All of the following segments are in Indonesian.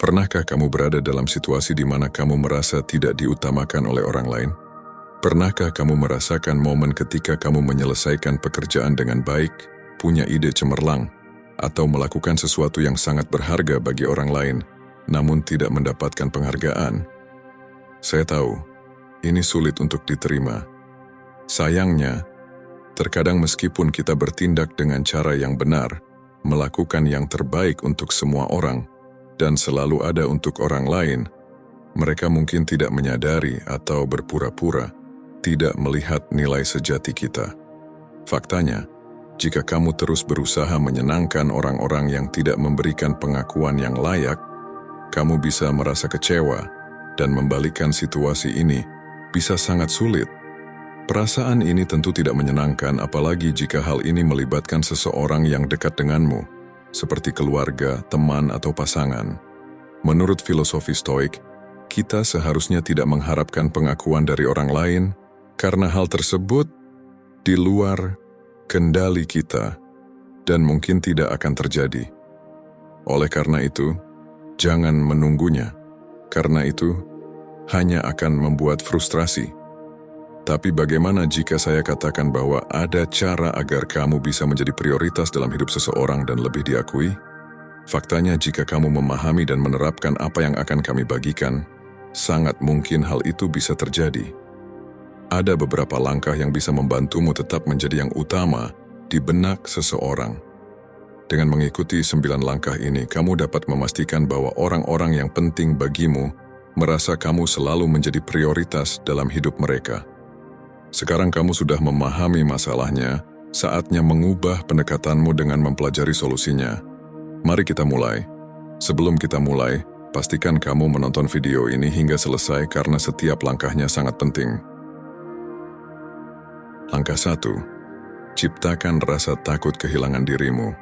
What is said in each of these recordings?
Pernahkah kamu berada dalam situasi di mana kamu merasa tidak diutamakan oleh orang lain? Pernahkah kamu merasakan momen ketika kamu menyelesaikan pekerjaan dengan baik, punya ide cemerlang, atau melakukan sesuatu yang sangat berharga bagi orang lain, namun tidak mendapatkan penghargaan? Saya tahu, ini sulit untuk diterima. Sayangnya, terkadang meskipun kita bertindak dengan cara yang benar, melakukan yang terbaik untuk semua orang, dan selalu ada untuk orang lain, mereka mungkin tidak menyadari atau berpura-pura tidak melihat nilai sejati kita. Faktanya, jika kamu terus berusaha menyenangkan orang-orang yang tidak memberikan pengakuan yang layak, kamu bisa merasa kecewa, dan membalikkan situasi ini bisa sangat sulit. Perasaan ini tentu tidak menyenangkan, apalagi jika hal ini melibatkan seseorang yang dekat denganmu, seperti keluarga, teman, atau pasangan. Menurut filosofi Stoik, kita seharusnya tidak mengharapkan pengakuan dari orang lain, karena hal tersebut di luar kendali kita, dan mungkin tidak akan terjadi. Oleh karena itu, jangan menunggunya, karena itu hanya akan membuat frustrasi. Tapi bagaimana jika saya katakan bahwa ada cara agar kamu bisa menjadi prioritas dalam hidup seseorang dan lebih diakui? Faktanya, jika kamu memahami dan menerapkan apa yang akan kami bagikan, sangat mungkin hal itu bisa terjadi. Ada beberapa langkah yang bisa membantumu tetap menjadi yang utama di benak seseorang. Dengan mengikuti 9 langkah ini, kamu dapat memastikan bahwa orang-orang yang penting bagimu merasa kamu selalu menjadi prioritas dalam hidup mereka. Sekarang kamu sudah memahami masalahnya, saatnya mengubah pendekatanmu dengan mempelajari solusinya. Mari kita mulai. Sebelum kita mulai, pastikan kamu menonton video ini hingga selesai karena setiap langkahnya sangat penting. Langkah 1. Ciptakan rasa takut kehilangan dirimu.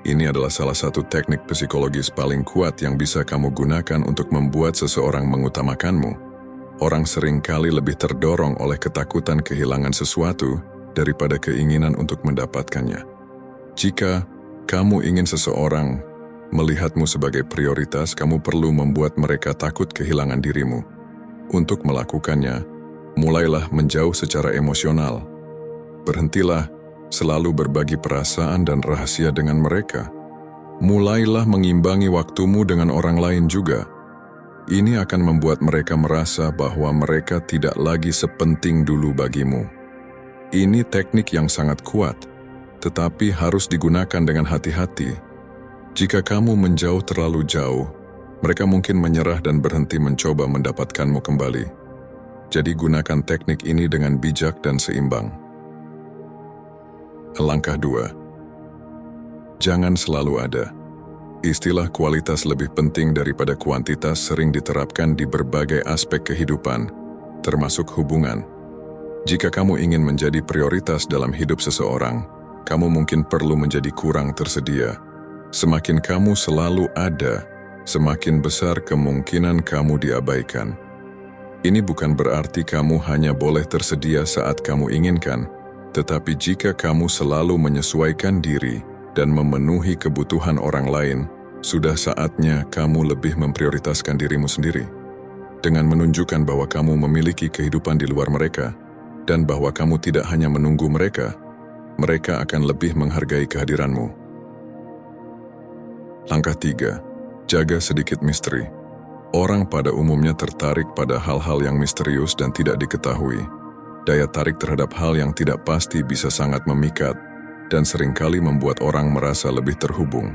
Ini adalah salah satu teknik psikologis paling kuat yang bisa kamu gunakan untuk membuat seseorang mengutamakanmu. Orang seringkali lebih terdorong oleh ketakutan kehilangan sesuatu daripada keinginan untuk mendapatkannya. Jika kamu ingin seseorang melihatmu sebagai prioritas, kamu perlu membuat mereka takut kehilangan dirimu. Untuk melakukannya, mulailah menjauh secara emosional. Berhentilah selalu berbagi perasaan dan rahasia dengan mereka. Mulailah mengimbangi waktumu dengan orang lain juga. Ini akan membuat mereka merasa bahwa mereka tidak lagi sepenting dulu bagimu. Ini teknik yang sangat kuat, tetapi harus digunakan dengan hati-hati. Jika kamu menjauh terlalu jauh, mereka mungkin menyerah dan berhenti mencoba mendapatkanmu kembali. Jadi gunakan teknik ini dengan bijak dan seimbang. Langkah 2. Jangan selalu ada. Istilah kualitas lebih penting daripada kuantitas sering diterapkan di berbagai aspek kehidupan, termasuk hubungan. Jika kamu ingin menjadi prioritas dalam hidup seseorang, kamu mungkin perlu menjadi kurang tersedia. Semakin kamu selalu ada, semakin besar kemungkinan kamu diabaikan. Ini bukan berarti kamu hanya boleh tersedia saat kamu inginkan, tetapi jika kamu selalu menyesuaikan diri dan memenuhi kebutuhan orang lain, sudah saatnya kamu lebih memprioritaskan dirimu sendiri. Dengan menunjukkan bahwa kamu memiliki kehidupan di luar mereka, dan bahwa kamu tidak hanya menunggu mereka, mereka akan lebih menghargai kehadiranmu. Langkah 3. Jaga sedikit misteri. Orang pada umumnya tertarik pada hal-hal yang misterius dan tidak diketahui. Daya tarik terhadap hal yang tidak pasti bisa sangat memikat, dan seringkali membuat orang merasa lebih terhubung.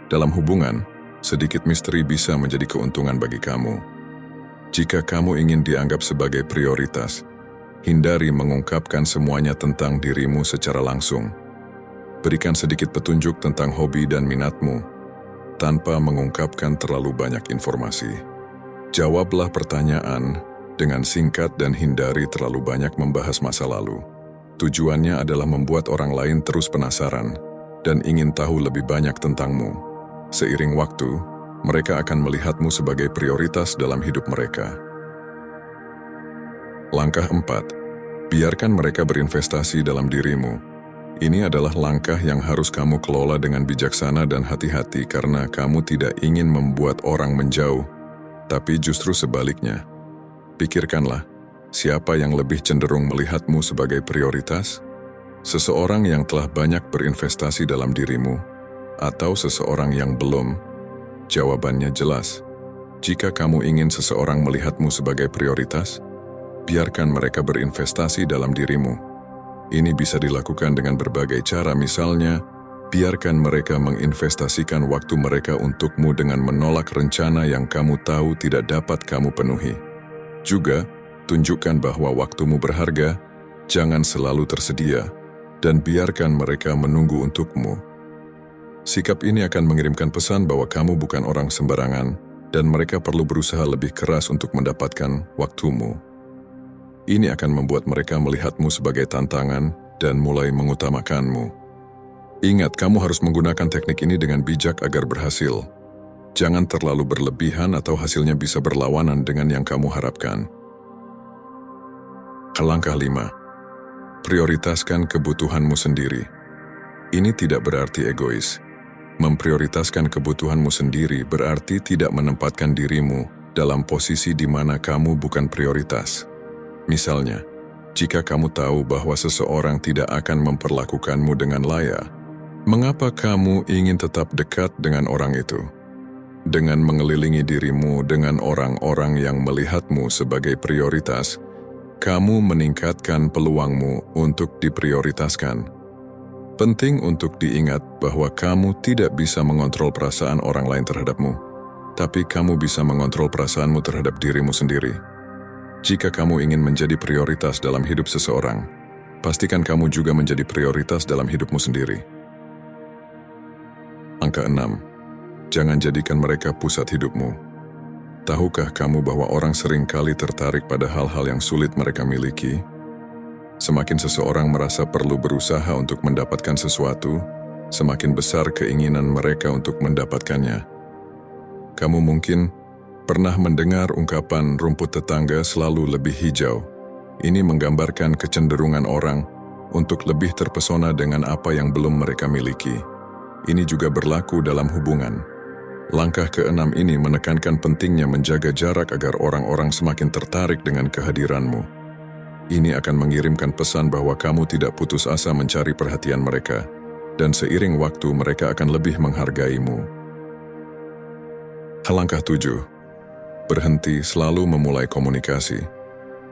Dalam hubungan, sedikit misteri bisa menjadi keuntungan bagi kamu. Jika kamu ingin dianggap sebagai prioritas, hindari mengungkapkan semuanya tentang dirimu secara langsung. Berikan sedikit petunjuk tentang hobi dan minatmu, tanpa mengungkapkan terlalu banyak informasi. Jawablah pertanyaan dengan singkat dan hindari terlalu banyak membahas masa lalu. Tujuannya adalah membuat orang lain terus penasaran dan ingin tahu lebih banyak tentangmu. Seiring waktu, mereka akan melihatmu sebagai prioritas dalam hidup mereka. Langkah 4. Biarkan mereka berinvestasi dalam dirimu. Ini adalah langkah yang harus kamu kelola dengan bijaksana dan hati-hati karena kamu tidak ingin membuat orang menjauh, tapi justru sebaliknya. Pikirkanlah, siapa yang lebih cenderung melihatmu sebagai prioritas? Seseorang yang telah banyak berinvestasi dalam dirimu, atau seseorang yang belum? Jawabannya jelas. Jika kamu ingin seseorang melihatmu sebagai prioritas, biarkan mereka berinvestasi dalam dirimu. Ini bisa dilakukan dengan berbagai cara, misalnya, biarkan mereka menginvestasikan waktu mereka untukmu dengan menolak rencana yang kamu tahu tidak dapat kamu penuhi. Juga, tunjukkan bahwa waktumu berharga, jangan selalu tersedia, dan biarkan mereka menunggu untukmu. Sikap ini akan mengirimkan pesan bahwa kamu bukan orang sembarangan, dan mereka perlu berusaha lebih keras untuk mendapatkan waktumu. Ini akan membuat mereka melihatmu sebagai tantangan dan mulai mengutamakanmu. Ingat, kamu harus menggunakan teknik ini dengan bijak agar berhasil. Jangan terlalu berlebihan atau hasilnya bisa berlawanan dengan yang kamu harapkan. Langkah 5. Prioritaskan kebutuhanmu sendiri. Ini tidak berarti egois. Memprioritaskan kebutuhanmu sendiri berarti tidak menempatkan dirimu dalam posisi di mana kamu bukan prioritas. Misalnya, jika kamu tahu bahwa seseorang tidak akan memperlakukanmu dengan layak, mengapa kamu ingin tetap dekat dengan orang itu? Dengan mengelilingi dirimu dengan orang-orang yang melihatmu sebagai prioritas, kamu meningkatkan peluangmu untuk diprioritaskan. Penting untuk diingat bahwa kamu tidak bisa mengontrol perasaan orang lain terhadapmu, tapi kamu bisa mengontrol perasaanmu terhadap dirimu sendiri. Jika kamu ingin menjadi prioritas dalam hidup seseorang, pastikan kamu juga menjadi prioritas dalam hidupmu sendiri. Angka 6. Jangan jadikan mereka pusat hidupmu. Tahukah kamu bahwa orang sering kali tertarik pada hal-hal yang sulit mereka miliki? Semakin seseorang merasa perlu berusaha untuk mendapatkan sesuatu, semakin besar keinginan mereka untuk mendapatkannya. Kamu mungkin pernah mendengar ungkapan rumput tetangga selalu lebih hijau. Ini menggambarkan kecenderungan orang untuk lebih terpesona dengan apa yang belum mereka miliki. Ini juga berlaku dalam hubungan. Langkah ke-6 ini menekankan pentingnya menjaga jarak agar orang-orang semakin tertarik dengan kehadiranmu. Ini akan mengirimkan pesan bahwa kamu tidak putus asa mencari perhatian mereka, dan seiring waktu mereka akan lebih menghargaimu. Langkah 7. Berhenti selalu memulai komunikasi.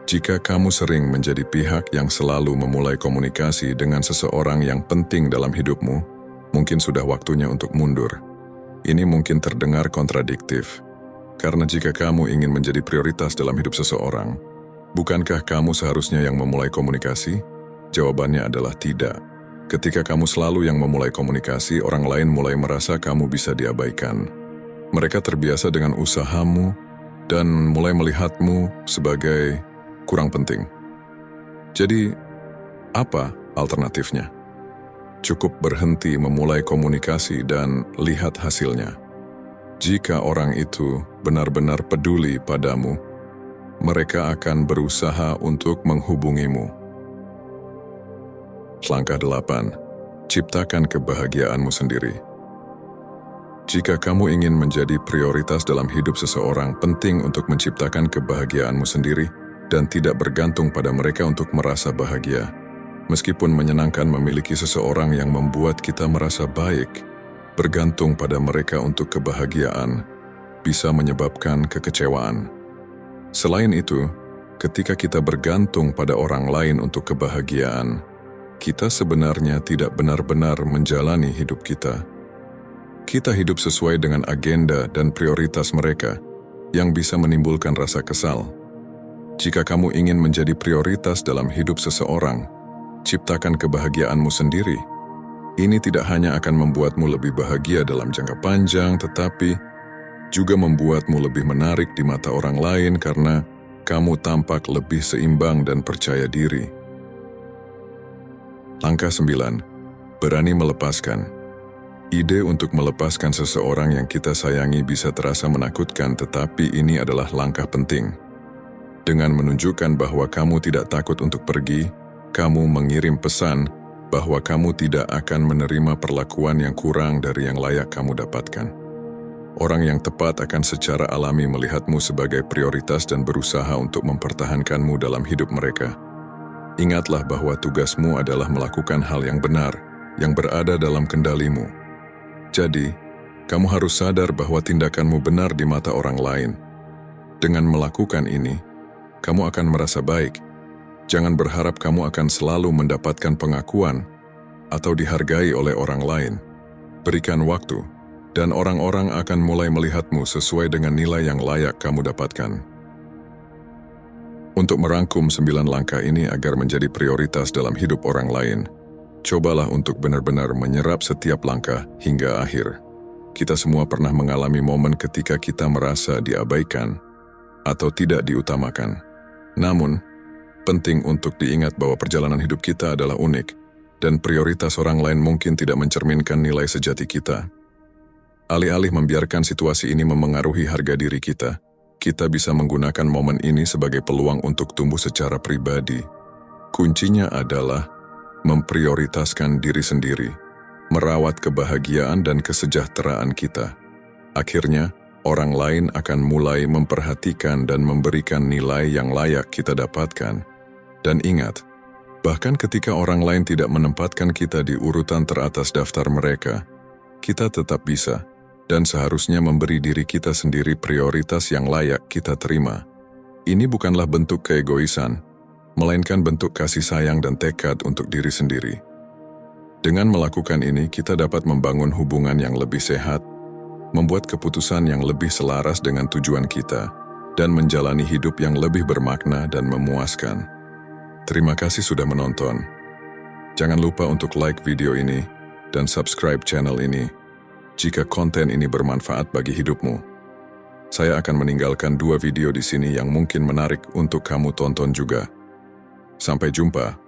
Jika kamu sering menjadi pihak yang selalu memulai komunikasi dengan seseorang yang penting dalam hidupmu, mungkin sudah waktunya untuk mundur. Ini mungkin terdengar kontradiktif, karena jika kamu ingin menjadi prioritas dalam hidup seseorang, bukankah kamu seharusnya yang memulai komunikasi? Jawabannya adalah tidak. Ketika kamu selalu yang memulai komunikasi, orang lain mulai merasa kamu bisa diabaikan. Mereka terbiasa dengan usahamu, dan mulai melihatmu sebagai kurang penting. Jadi, apa alternatifnya? Cukup berhenti memulai komunikasi dan lihat hasilnya. Jika orang itu benar-benar peduli padamu, mereka akan berusaha untuk menghubungimu. Langkah 8. Ciptakan kebahagiaanmu sendiri. Jika kamu ingin menjadi prioritas dalam hidup seseorang, penting untuk menciptakan kebahagiaanmu sendiri dan tidak bergantung pada mereka untuk merasa bahagia. Meskipun menyenangkan memiliki seseorang yang membuat kita merasa baik, bergantung pada mereka untuk kebahagiaan bisa menyebabkan kekecewaan. Selain itu, ketika kita bergantung pada orang lain untuk kebahagiaan, kita sebenarnya tidak benar-benar menjalani hidup kita. Kita hidup sesuai dengan agenda dan prioritas mereka yang bisa menimbulkan rasa kesal. Jika kamu ingin menjadi prioritas dalam hidup seseorang, ciptakan kebahagiaanmu sendiri. Ini tidak hanya akan membuatmu lebih bahagia dalam jangka panjang, tetapi juga membuatmu lebih menarik di mata orang lain karena kamu tampak lebih seimbang dan percaya diri. Langkah 9. Berani melepaskan. Ide untuk melepaskan seseorang yang kita sayangi bisa terasa menakutkan, tetapi ini adalah langkah penting. Dengan menunjukkan bahwa kamu tidak takut untuk pergi, kamu mengirim pesan bahwa kamu tidak akan menerima perlakuan yang kurang dari yang layak kamu dapatkan. Orang yang tepat akan secara alami melihatmu sebagai prioritas dan berusaha untuk mempertahankanmu dalam hidup mereka. Ingatlah bahwa tugasmu adalah melakukan hal yang benar, yang berada dalam kendalimu. Jadi, kamu harus sadar bahwa tindakanmu benar di mata orang lain. Dengan melakukan ini, kamu akan merasa baik. Jangan berharap kamu akan selalu mendapatkan pengakuan atau dihargai oleh orang lain. Berikan waktu, dan orang-orang akan mulai melihatmu sesuai dengan nilai yang layak kamu dapatkan. Untuk merangkum 9 langkah ini agar menjadi prioritas dalam hidup orang lain, cobalah untuk benar-benar menyerap setiap langkah hingga akhir. Kita semua pernah mengalami momen ketika kita merasa diabaikan atau tidak diutamakan. Namun, penting untuk diingat bahwa perjalanan hidup kita adalah unik, dan prioritas orang lain mungkin tidak mencerminkan nilai sejati kita. Alih-alih membiarkan situasi ini memengaruhi harga diri kita bisa menggunakan momen ini sebagai peluang untuk tumbuh secara pribadi. Kuncinya adalah memprioritaskan diri sendiri, merawat kebahagiaan dan kesejahteraan kita. Akhirnya, orang lain akan mulai memperhatikan dan memberikan nilai yang layak kita dapatkan. Dan ingat, bahkan ketika orang lain tidak menempatkan kita di urutan teratas daftar mereka, kita tetap bisa dan seharusnya memberi diri kita sendiri prioritas yang layak kita terima. Ini bukanlah bentuk keegoisan, melainkan bentuk kasih sayang dan tekad untuk diri sendiri. Dengan melakukan ini, kita dapat membangun hubungan yang lebih sehat, membuat keputusan yang lebih selaras dengan tujuan kita, dan menjalani hidup yang lebih bermakna dan memuaskan. Terima kasih sudah menonton. Jangan lupa untuk like video ini dan subscribe channel ini jika konten ini bermanfaat bagi hidupmu. Saya akan meninggalkan 2 video di sini yang mungkin menarik untuk kamu tonton juga. Sampai jumpa.